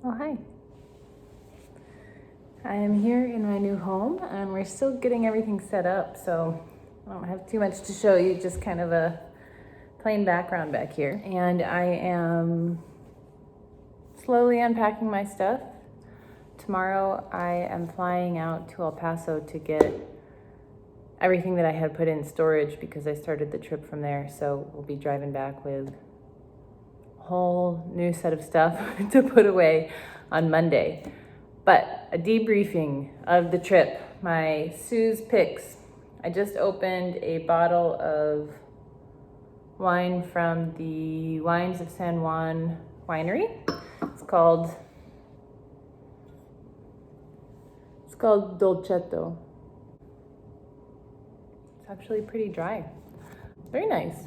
Oh, hi. I am here in my new home and we're still getting everything set up, so I don't have too much to show you, just kind of a plain background back here. And I am slowly unpacking my stuff. Tomorrow I am flying out to El Paso to get everything that I had put in storage because I started the trip from there, so we'll be driving back with a whole new set of stuff to put away on Monday. But a debriefing of the trip, my Sue's picks. I just opened a bottle of wine from the Wines of San Juan winery. It's called Dolcetto. It's actually pretty dry. Very nice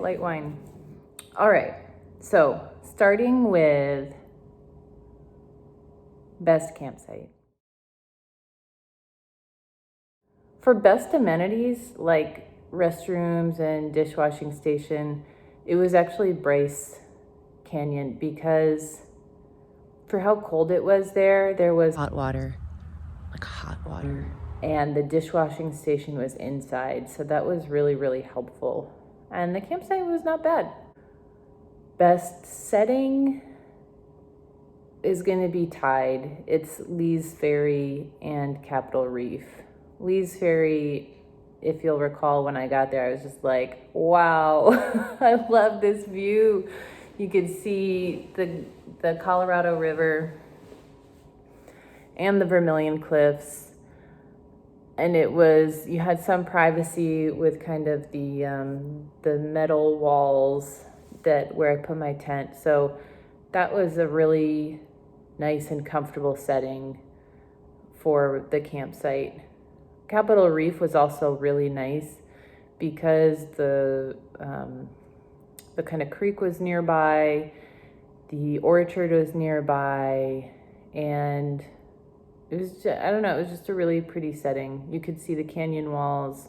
light wine. All right, so starting with best campsite. For best amenities like restrooms and dishwashing station, it was actually Bryce Canyon because for how cold it was there was hot water, and the dishwashing station was inside, so that was really helpful. And the campsite was not bad. Best setting is going to be tied. It's Lee's Ferry and Capitol Reef. Lee's Ferry, if you'll recall, when I got there, I was just like, wow, I love this view. You could see the Colorado River and the Vermilion Cliffs. And you had some privacy with kind of the metal walls where I put my tent. So that was a really nice and comfortable setting for the campsite. Capitol Reef was also really nice because the kind of creek was nearby, the orchard was nearby, and it was just, I don't know, it was just a really pretty setting. You could see the canyon walls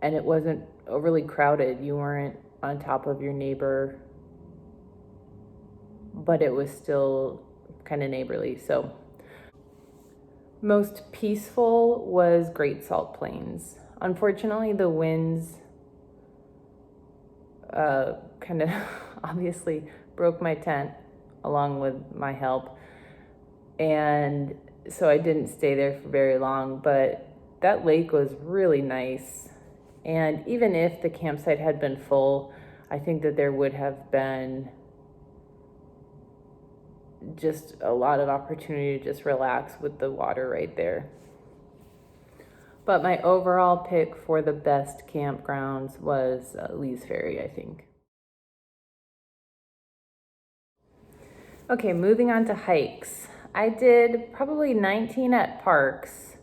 and it wasn't overly crowded. You weren't on top of your neighbor, but it was still kind of neighborly. So most peaceful was Great Salt Plains. Unfortunately, the winds kind of obviously broke my tent along with my help. And so I didn't stay there for very long, but that lake was really nice. And even if the campsite had been full, I think that there would have been just a lot of opportunity to just relax with the water right there. But my overall pick for the best campgrounds was Lee's Ferry, I think. Okay, moving on to hikes. I did probably 19 at parks,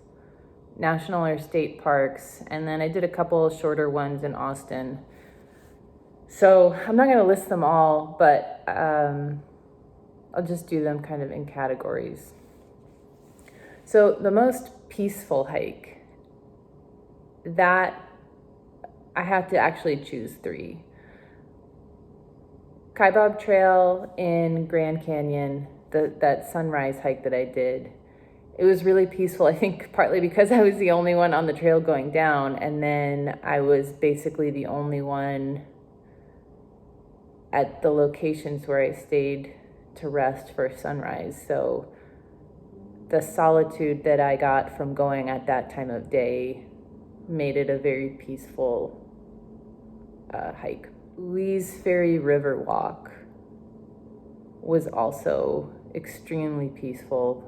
national or state parks, and then I did a couple of shorter ones in Austin. So I'm not going to list them all, but I'll just do them kind of in categories. So the most peaceful hike, that I have to actually choose 3. Kaibab Trail in Grand Canyon, that sunrise hike that I did. It was really peaceful, I think partly because I was the only one on the trail going down, and then I was basically the only one at the locations where I stayed to rest for sunrise. So the solitude that I got from going at that time of day made it a very peaceful hike. Lee's Ferry River Walk was also extremely peaceful.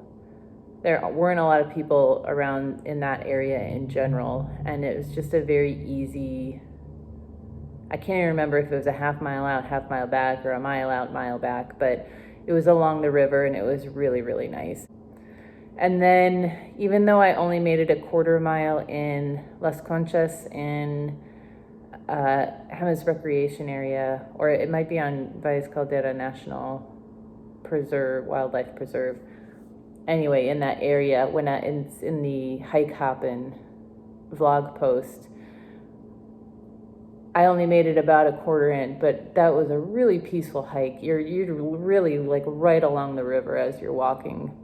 There weren't a lot of people around in that area in general, and it was just a very easy, I can't even remember if it was a half mile out, half mile back, or a mile out, mile back, but it was along the river and it was really nice. And then even though I only made it a quarter mile in Las Conchas in Jemez Recreation Area, or it might be on Valles Caldera National Preserve, Wildlife Preserve. Anyway, in that area, when in the Hike Hoppin' vlog post, I only made it about a quarter in, but that was a really peaceful hike. You're really like right along the river as you're walking,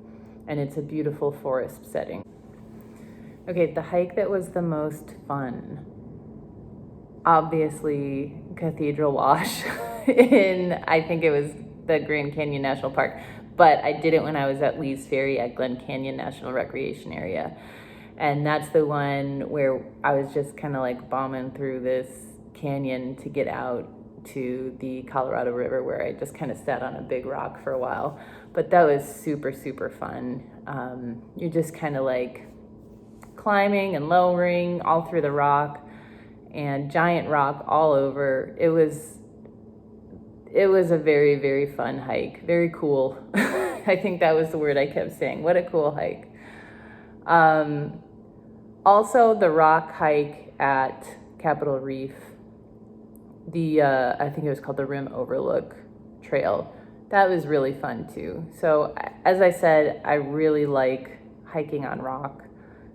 and it's a beautiful forest setting. Okay, the hike that was the most fun, obviously Cathedral Wash in, I think it was the Grand Canyon National Park, but I did it when I was at Lee's Ferry at Glen Canyon National Recreation Area. And that's the one where I was just kind of like bombing through this canyon to get out to the Colorado River, where I just kind of sat on a big rock for a while. But that was super, super fun. You're just kind of like climbing and lowering all through the rock, and giant rock all over. It was a very, very fun hike. Very cool. I think that was the word I kept saying. What a cool hike. Also, the rock hike at Capitol Reef, I think it was called the Rim Overlook Trail. That was really fun too. So as I said, I really like hiking on rock.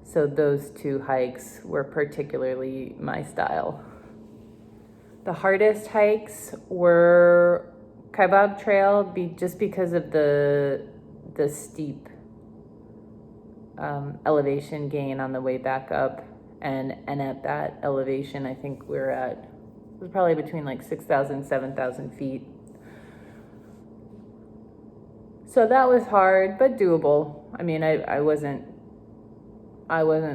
So those two hikes were particularly my style. The hardest hikes were Kaibab Trail, just because of the steep elevation gain on the way back up, and at that elevation, I think it was probably between like 6,000, 7,000 feet. So that was hard, but doable. I mean, I wasn't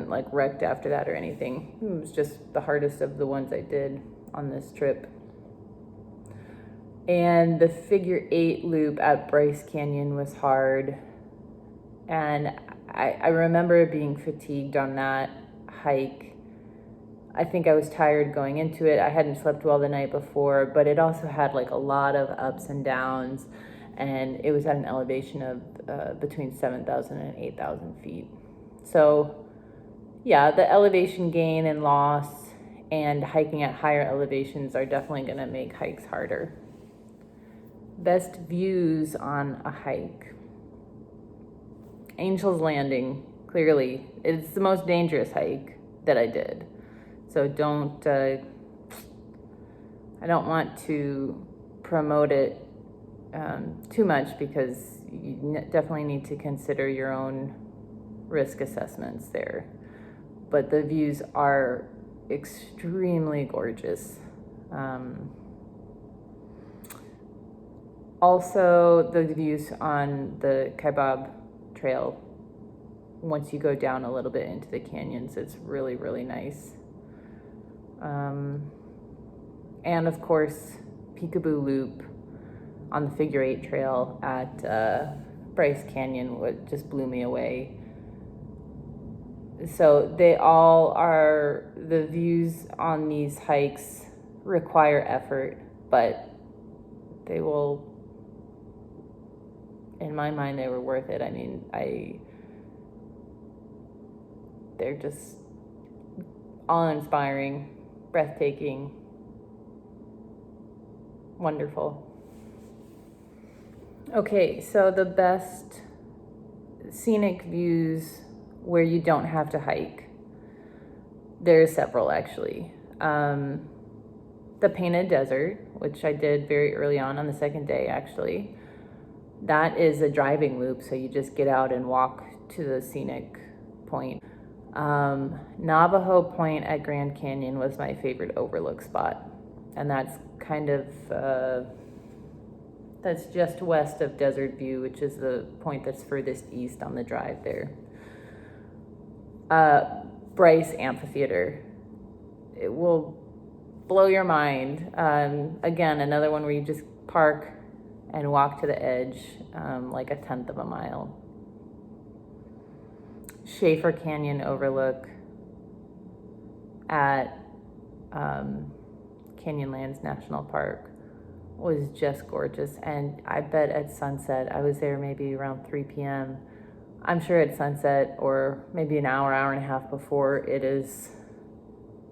like wrecked after that or anything. It was just the hardest of the ones I did on this trip. And the figure 8 loop at Bryce Canyon was hard. And I remember being fatigued on that hike. I think I was tired going into it. I hadn't slept well the night before, but it also had like a lot of ups and downs. And it was at an elevation of between 7,000 and 8,000 feet. So yeah, the elevation gain and loss and hiking at higher elevations are definitely going to make hikes harder. Best views on a hike. Angel's Landing, clearly. It's the most dangerous hike that I did. So I don't want to promote it too much, because you definitely need to consider your own risk assessments there. But the views are extremely gorgeous. Also, the views on the Kaibab Trail, once you go down a little bit into the canyons, it's really, really nice. And of course, Peekaboo Loop on the figure 8 trail at Bryce Canyon just blew me away. So the views on these hikes require effort, but they will, in my mind, they were worth it. I mean, they're just awe-inspiring, breathtaking, wonderful. Okay, so the best scenic views where you don't have to hike. There's several, actually. The Painted Desert, which I did very early on the second day, actually. That is a driving loop, so you just get out and walk to the scenic point. Navajo Point at Grand Canyon was my favorite overlook spot, and that's kind of that's just west of Desert View, which is the point that's furthest east on the drive there. Bryce Amphitheater, it will blow your mind. Again, another one where you just park and walk to the edge, like a 1/10 of a mile. Schaefer Canyon Overlook at Canyonlands National Park was just gorgeous. And I bet at sunset, I was there maybe around 3 p.m. I'm sure at sunset, or maybe an hour and a half before, it is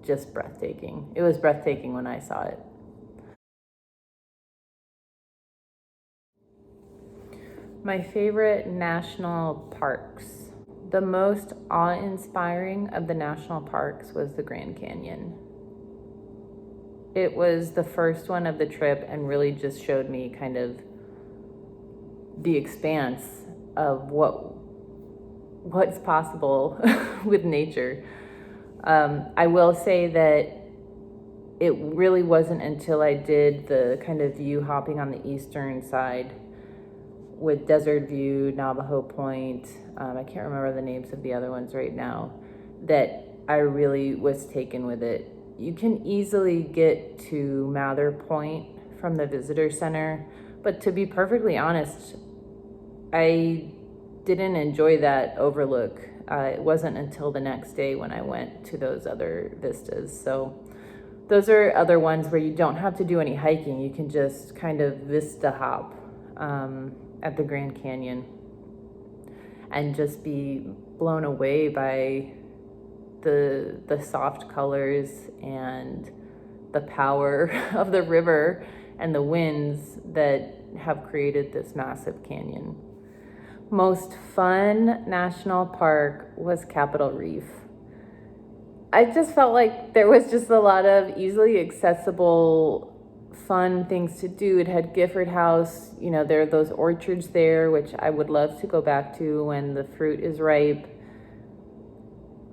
just breathtaking. It was breathtaking when I saw it. My favorite national parks. The most awe-inspiring of the national parks was the Grand Canyon. it was the first one of the trip and really just showed me kind of the expanse of what's possible with nature. I will say that it really wasn't until I did the kind of view hopping on the eastern side with Desert View, Navajo Point, I can't remember the names of the other ones right now, that I really was taken with it. You can easily get to Mather Point from the visitor center, but to be perfectly honest, I didn't enjoy that overlook. It wasn't until the next day when I went to those other vistas. So those are other ones where you don't have to do any hiking. You can just kind of vista hop at the Grand Canyon and just be blown away by the soft colors and the power of the river and the winds that have created this massive canyon. Most fun national park was Capitol Reef. I just felt like there was just a lot of easily accessible fun things to do. It had Gifford House, you know, there are those orchards there, which I would love to go back to when the fruit is ripe.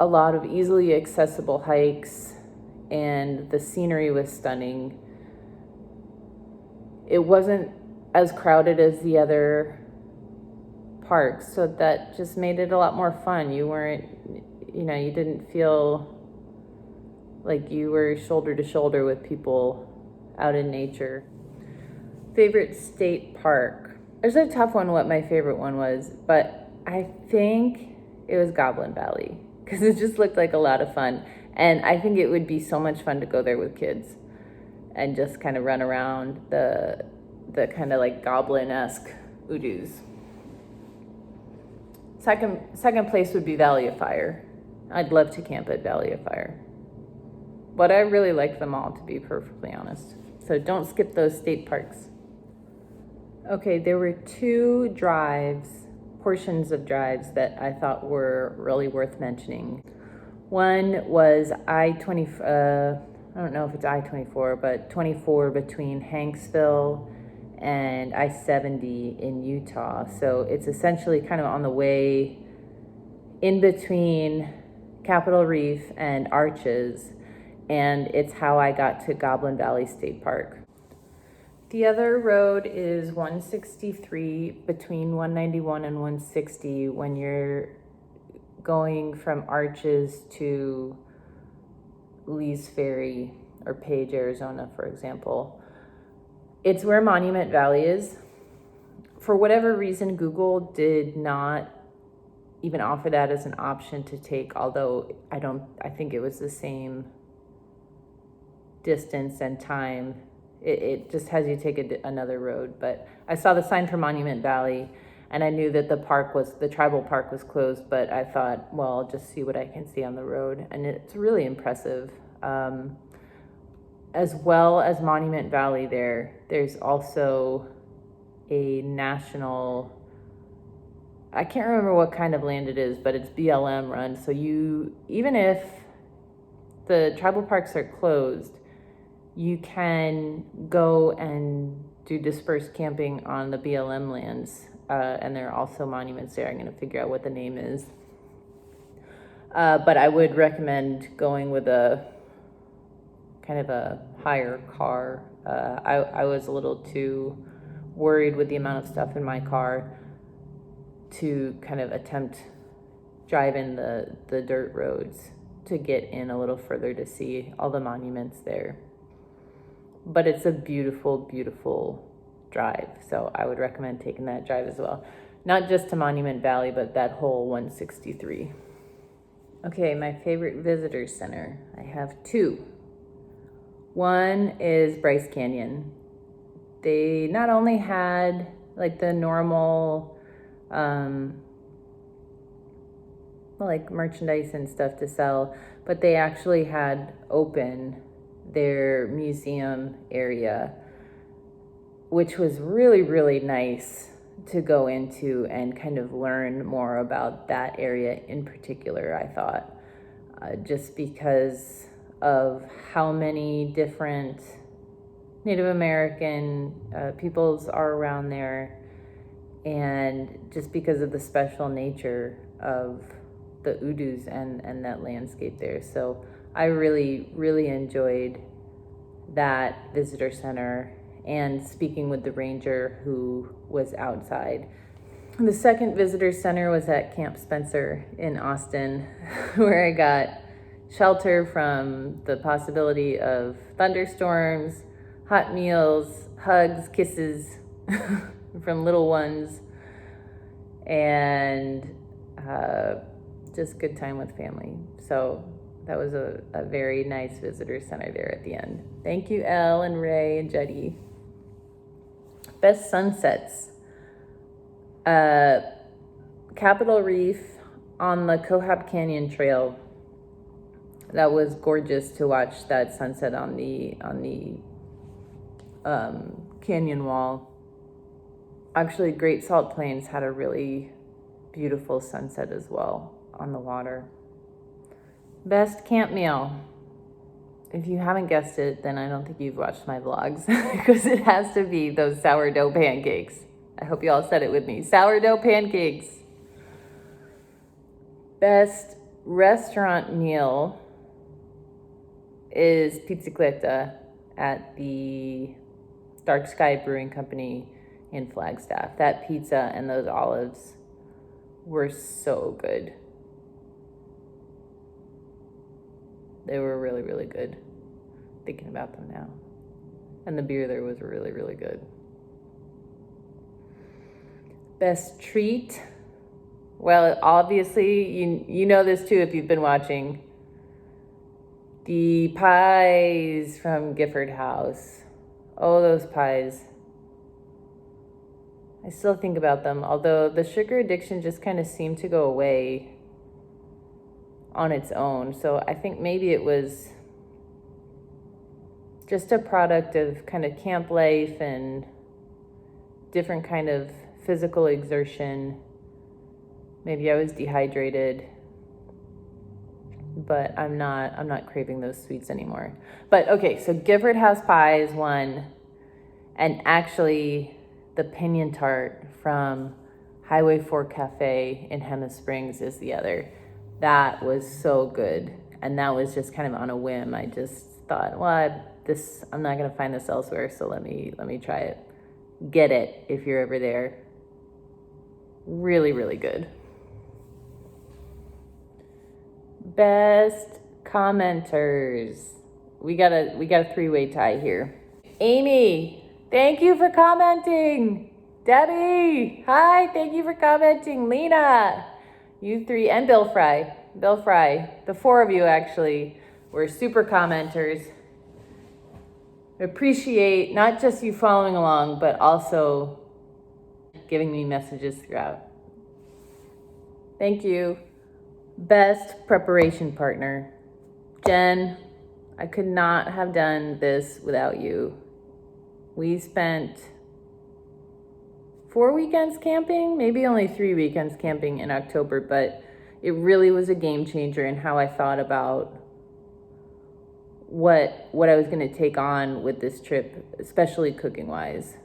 A lot of easily accessible hikes, and the scenery was stunning. It wasn't as crowded as the other parks, so that just made it a lot more fun. You weren't, you know, you didn't feel like you were shoulder to shoulder with people out in nature. Favorite state park? There's a tough one what my favorite one was, but I think it was Goblin Valley because it just looked like a lot of fun. And I think it would be so much fun to go there with kids and just kind of run around the kind of like goblin-esque oodoos. Second place would be Valley of Fire. I'd love to camp at Valley of Fire. But I really liked them all, to be perfectly honest. So don't skip those state parks. Okay, there were two portions of drives that I thought were really worth mentioning. One was I don't know if it's I-24, but 24 between Hanksville and I-70 in Utah. So it's essentially kind of on the way in between Capitol Reef and Arches, and it's how I got to Goblin Valley State Park. The other road is 163 between 191 and 160 when you're going from Arches to Lee's Ferry or Page, Arizona, for example. It's where Monument Valley is. For whatever reason, Google did not even offer that as an option to take, although I think it was the same distance and time. It just has you take another road. But I saw the sign for Monument Valley, and I knew that the tribal park was closed, but I thought, well, I'll just see what I can see on the road. And it's really impressive. As well as Monument Valley there's also a national, I can't remember what kind of land it is, but it's BLM run. So even if the tribal parks are closed, you can go and do dispersed camping on the BLM lands. And there are also monuments there. I'm going to figure out what the name is. But I would recommend going with a kind of a higher car. I was a little too worried with the amount of stuff in my car to kind of attempt driving the dirt roads to get in a little further to see all the monuments there. But it's a beautiful, beautiful drive. So I would recommend taking that drive as well. Not just to Monument Valley, but that whole 163. Okay, my favorite visitor center. I have two. One is Bryce Canyon. They not only had like the normal like merchandise and stuff to sell, but they actually had open their museum area, which was really, really nice to go into and kind of learn more about that area in particular, I thought, just because of how many different Native American peoples are around there, and just because of the special nature of the Udus and that landscape there. So I really, really enjoyed that visitor center and speaking with the ranger who was outside. The second visitor center was at Camp Spencer in Austin, where I got shelter from the possibility of thunderstorms, hot meals, hugs, kisses from little ones, and just good time with family. So that was a very nice visitor center there at the end. Thank you, Elle and Ray and Jetty. Best sunsets. Capitol Reef on the Cohab Canyon Trail. That was gorgeous to watch that sunset on the canyon wall. Actually, Great Salt Plains had a really beautiful sunset as well on the water. Best camp meal. If you haven't guessed it, then I don't think you've watched my vlogs, because it has to be those sourdough pancakes. I hope you all said it with me. Sourdough pancakes. Best restaurant meal is Pizzicletta at the Dark Sky Brewing Company in Flagstaff. That pizza and those olives were so good. They were really, really good. Thinking about them now. And the beer there was really, really good. Best treat. Well, obviously, you know this too if you've been watching. The pies from Gifford House. Oh, those pies. I still think about them, although the sugar addiction just kind of seemed to go away on its own. So I think maybe it was just a product of kind of camp life and different kind of physical exertion. Maybe I was dehydrated, but I'm not craving those sweets anymore. But okay, so Gifford House pie is one, and actually the PIÑON tart from Highway 4 Cafe in Hema Springs is the other. That was so good, and that was just kind of on a whim. I just thought, well, I'm not gonna find this elsewhere, so let me try it. Get it if you're ever there. Really, really good. Best commenters. We got a three-way tie here. Amy, thank you for commenting. Debbie, hi, thank you for commenting. Lena, you three, and Bill Fry. The four of you actually were super commenters. Appreciate not just you following along, but also giving me messages throughout. Thank you. Best preparation partner. Jen, I could not have done this without you. We spent 4 weekends camping, maybe only 3 weekends camping in October, but it really was a game changer in how I thought about what I was going to take on with this trip, especially cooking wise.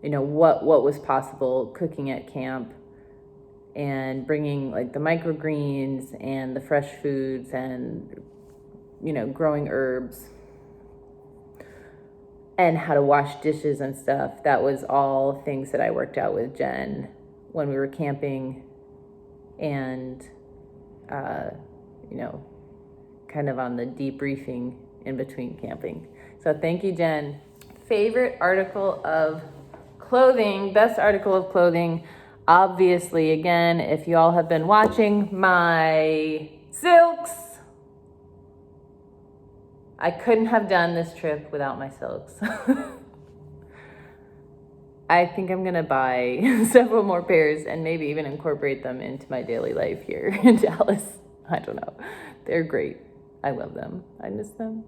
What was possible cooking at camp, and bringing like the microgreens and the fresh foods and growing herbs, and how to wash dishes and stuff. That was all things that I worked out with Jen when we were camping, and kind of on the debriefing in between camping. So thank you, Jen. Favorite article of clothing, best article of clothing. Obviously, again, if you all have been watching, my silks. I couldn't have done this trip without my silks. I think I'm gonna buy several more pairs and maybe even incorporate them into my daily life here in Dallas. I don't know. They're great. I love them. I miss them.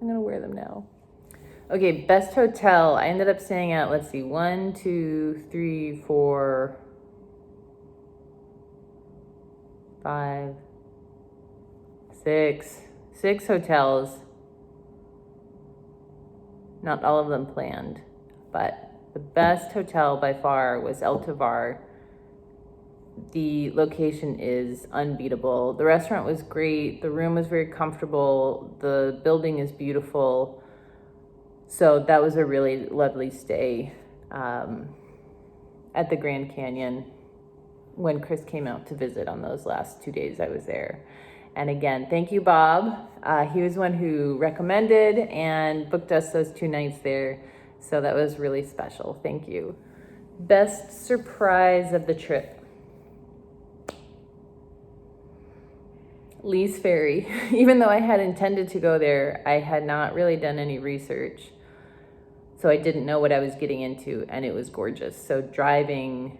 I'm gonna wear them now. Okay, best hotel. I ended up staying at, 1, 2, 3, 4, 5, Six hotels. Not all of them planned, but the best hotel by far was El Tovar. The location is unbeatable. The restaurant was great. The room was very comfortable. The building is beautiful. So that was a really lovely stay at the Grand Canyon when Chris came out to visit on those last 2 days I was there. And again, thank you, Bob. He was one who recommended and booked us those 2 nights there. So that was really special. Thank you. Best surprise of the trip. Lee's Ferry. Even though I had intended to go there, I had not really done any research. So I didn't know what I was getting into, and it was gorgeous. So driving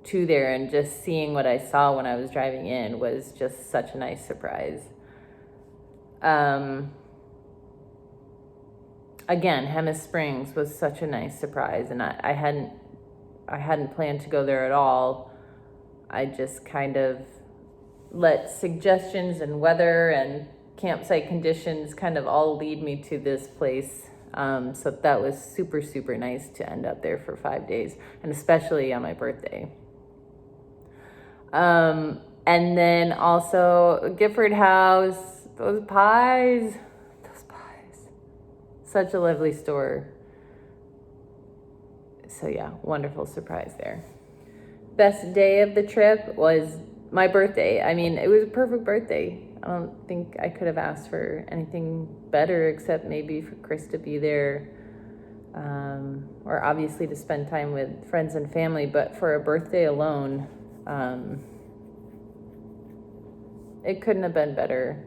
to there and just seeing what I saw when I was driving in was just such a nice surprise. Again, Hemis Springs was such a nice surprise, and I hadn't planned to go there at all. I just kind of let suggestions and weather and campsite conditions kind of all lead me to this place. So that was super, super nice to end up there for 5 days, and especially on my birthday. And then also Gifford House, those pies, such a lovely store. So yeah, wonderful surprise there. Best day of the trip was my birthday. I mean, it was a perfect birthday. I don't think I could have asked for anything better, except maybe for Chris to be there, or obviously to spend time with friends and family. But for a birthday alone, it couldn't have been better.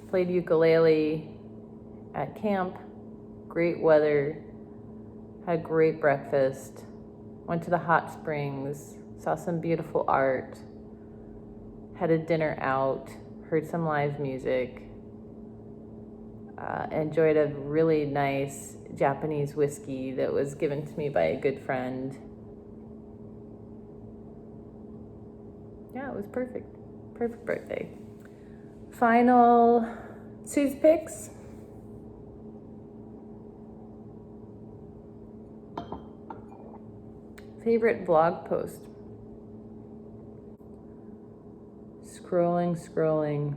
Played ukulele at camp, great weather, had great breakfast, went to the hot springs, saw some beautiful art, had a dinner out, heard some live music, enjoyed a really nice Japanese whiskey that was given to me by a good friend. Yeah, it was perfect. Perfect birthday. Final Sue's picks. Favorite vlog post. Scrolling.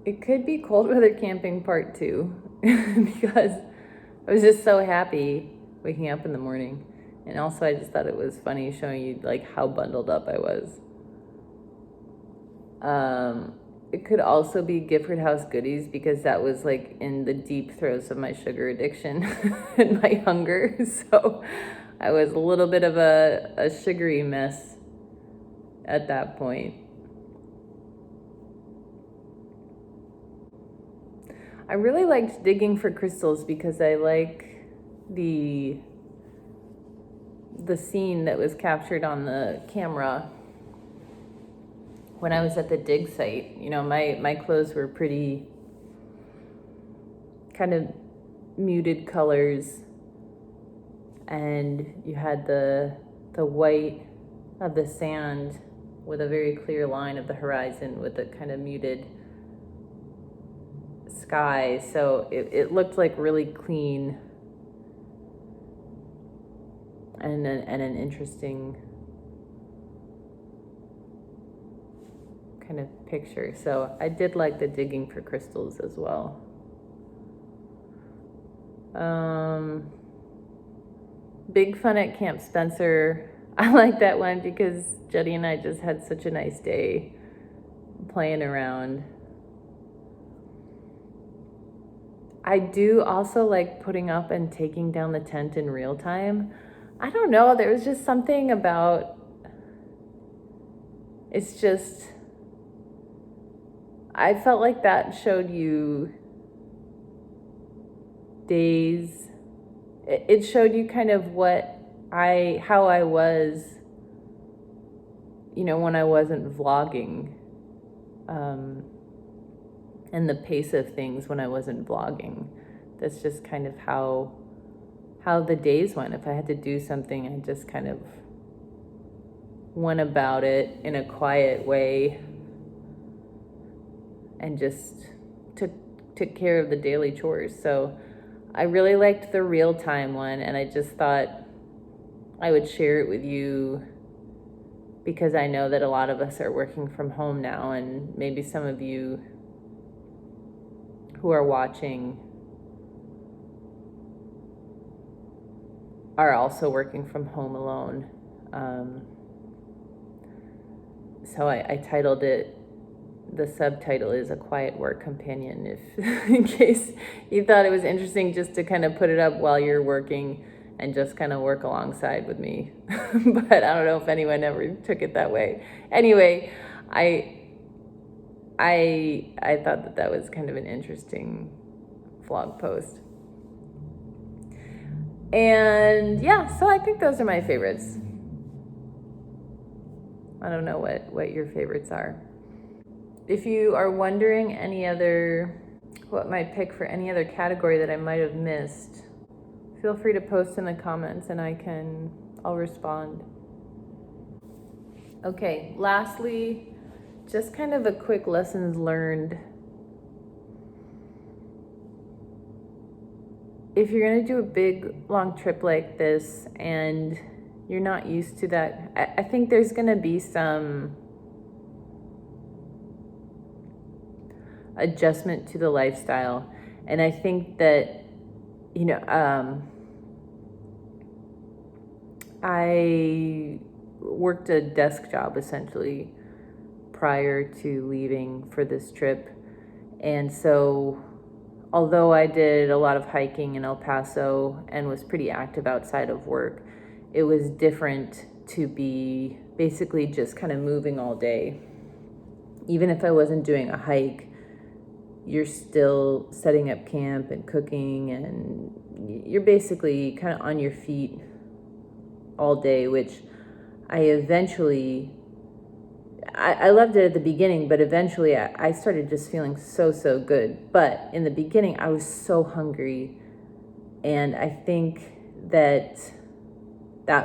It could be cold weather camping part 2 because I was just so happy waking up in the morning. And also I just thought it was funny showing you like how bundled up I was. It could also be Gifford House goodies because that was like in the deep throes of my sugar addiction and my hunger. So I was a little bit of a sugary mess at that point. I really liked digging for crystals because I like the scene that was captured on the camera when I was at the dig site. You know, my clothes were pretty kind of muted colors, and you had the white of the sand with a very clear line of the horizon with a kind of muted sky. So it looked like really clean and an interesting kind of picture. So I did like the digging for crystals as well. Big Fun at Camp Spencer. I like that one because Jody and I just had such a nice day playing around. I do also like putting up and taking down the tent in real time. I don't know, there was just something about, it's just, I felt like that showed you days. It showed you kind of how I was, you know, when I wasn't vlogging, and the pace of things when I wasn't vlogging. That's just kind of how the days went. If I had to do something, I just kind of went about it in a quiet way and just took care of the daily chores. So I really liked the real-time one, and I just thought I would share it with you because I know that a lot of us are working from home now, and maybe some of you who are watching are also working from home alone. So I titled it, the subtitle is A Quiet Work Companion, if in case you thought it was interesting just to kind of put it up while you're working and just kind of work alongside with me. But I don't know if anyone ever took it that way. Anyway, I thought that was kind of an interesting vlog post. And yeah, so I think those are my favorites. I don't know what your favorites are. If you are wondering what my pick for any other category that I might have missed, feel free to post in the comments and I'll respond. Okay, lastly, just kind of a quick lessons learned. If you're gonna do a big long trip like this and you're not used to that, I think there's gonna be some adjustment to the lifestyle. And I think that, I worked a desk job essentially prior to leaving for this trip. And so although I did a lot of hiking in El Paso and was pretty active outside of work, it was different to be basically just kind of moving all day. Even if I wasn't doing a hike, you're still setting up camp and cooking, and you're basically kind of on your feet all day, which I loved it at the beginning, but eventually I started just feeling so good. But in the beginning, I was so hungry, and I think that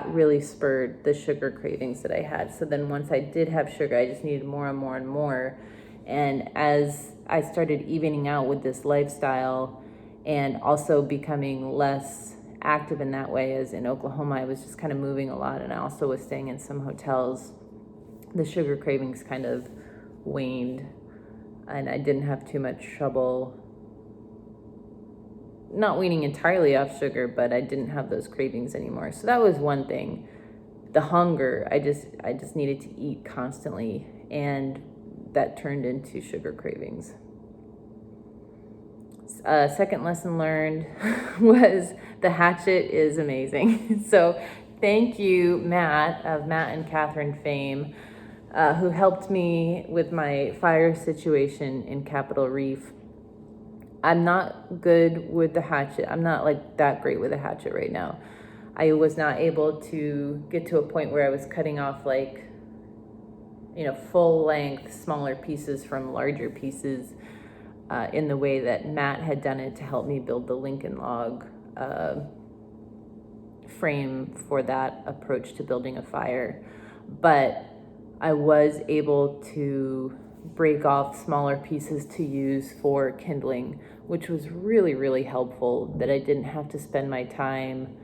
really spurred the sugar cravings that I had. So then once I did have sugar, I just needed more and more and more. And as I started evening out with this lifestyle and also becoming less active in that way, as in Oklahoma, I was just kind of moving a lot, and I also was staying in some hotels, the sugar cravings kind of waned, and I didn't have too much trouble not weaning entirely off sugar, but I didn't have those cravings anymore. So that was one thing. The hunger, I just needed to eat constantly, and that turned into sugar cravings. Second lesson learned was the hatchet is amazing. So thank you, Matt of Matt and Catherine fame, who helped me with my fire situation in Capitol Reef. I'm not good with the hatchet. I'm not like that great with a hatchet right now. I was not able to get to a point where I was cutting off like, full length, smaller pieces from larger pieces in the way that Matt had done it to help me build the Lincoln log frame for that approach to building a fire. But I was able to break off smaller pieces to use for kindling, which was really, really helpful, that I didn't have to spend my time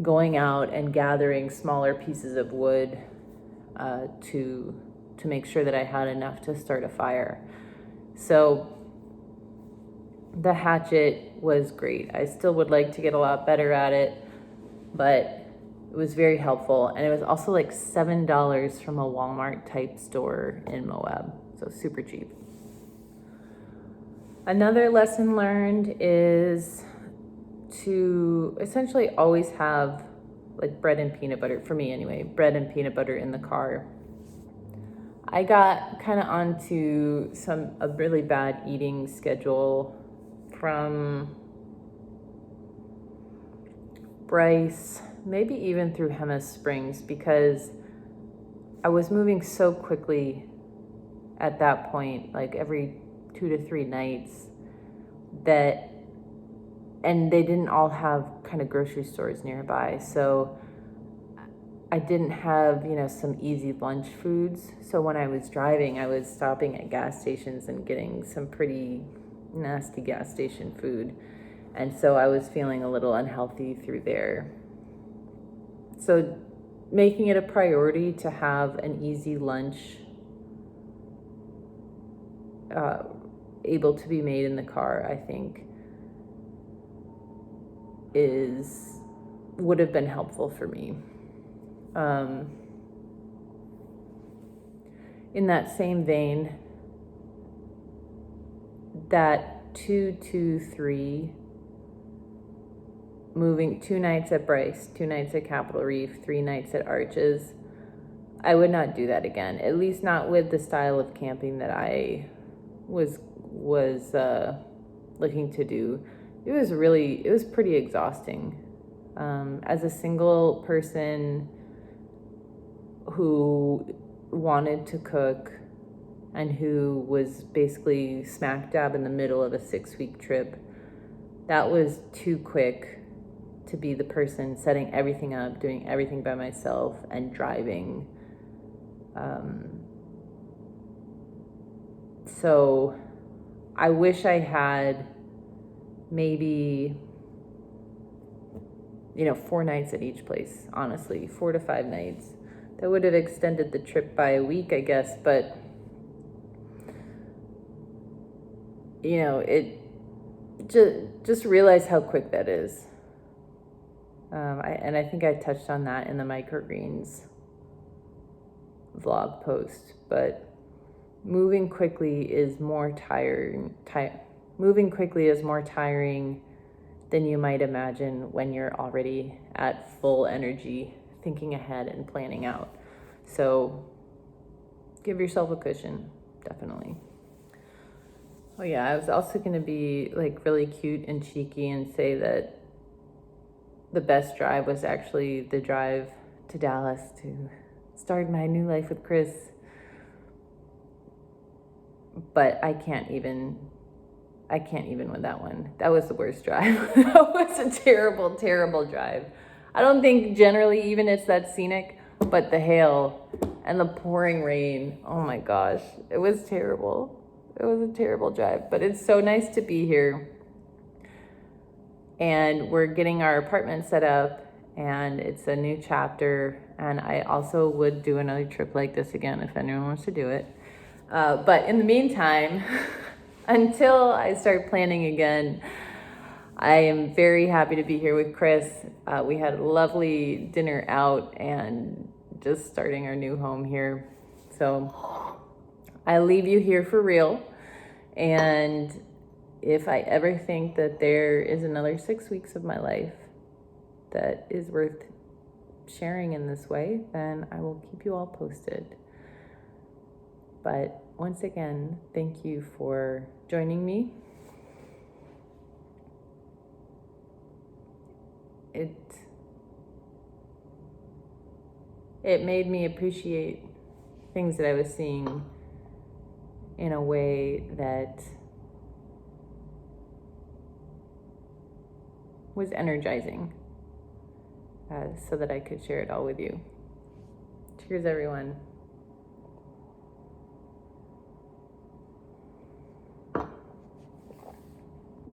going out and gathering smaller pieces of wood to make sure that I had enough to start a fire. So the hatchet was great. I still would like to get a lot better at it, but it was very helpful. And it was also like $7 from a Walmart type store in Moab. So super cheap. Another lesson learned is to essentially always have like bread and peanut butter, for me anyway, bread and peanut butter in the car. I got kind of onto a really bad eating schedule from Bryce, maybe even through Hemis Springs, because I was moving so quickly at that point, like every 2 to 3 nights, and they didn't all have kind of grocery stores nearby. So I didn't have, some easy lunch foods. So when I was driving, I was stopping at gas stations and getting some pretty nasty gas station food. And so I was feeling a little unhealthy through there. So making it a priority to have an easy lunch able to be made in the car, I think would have been helpful for me. In that same vein, that 2-2-3, moving 2 nights at Bryce, 2 nights at Capitol Reef, 3 nights at Arches, I would not do that again, at least not with the style of camping that I was looking to do. It was pretty exhausting. As a single person who wanted to cook and who was basically smack dab in the middle of a 6-week trip, that was too quick to be the person setting everything up, doing everything by myself, and driving. So I wish I had maybe 4 nights at each place, honestly, 4 to 5 nights. That would have extended the trip by a week, I guess, but it just realize how quick that is. I think I touched on that in the microgreens vlog post, but moving quickly is more tiring. Moving quickly is more tiring than you might imagine when you're already at full energy, thinking ahead and planning out. So give yourself a cushion, definitely. Oh yeah, I was also going to be really cute and cheeky and say that the best drive was actually the drive to Dallas to start my new life with Chris. But I can't even with that one. That was the worst drive. That was a terrible, terrible drive. I don't think generally even it's that scenic, but the hail and the pouring rain, oh my gosh, it was terrible. It was a terrible drive, but it's so nice to be here. And we're getting our apartment set up, and it's a new chapter. And I also would do another trip like this again if anyone wants to do it. But in the meantime, until I start planning again, I am very happy to be here with Chris. We had a lovely dinner out and just starting our new home here. So I leave you here for real. And if I ever think that there is another 6 weeks of my life that is worth sharing in this way, then I will keep you all posted. But once again, thank you for joining me. It made me appreciate things that I was seeing in a way that was energizing, so that I could share it all with you. Cheers, everyone.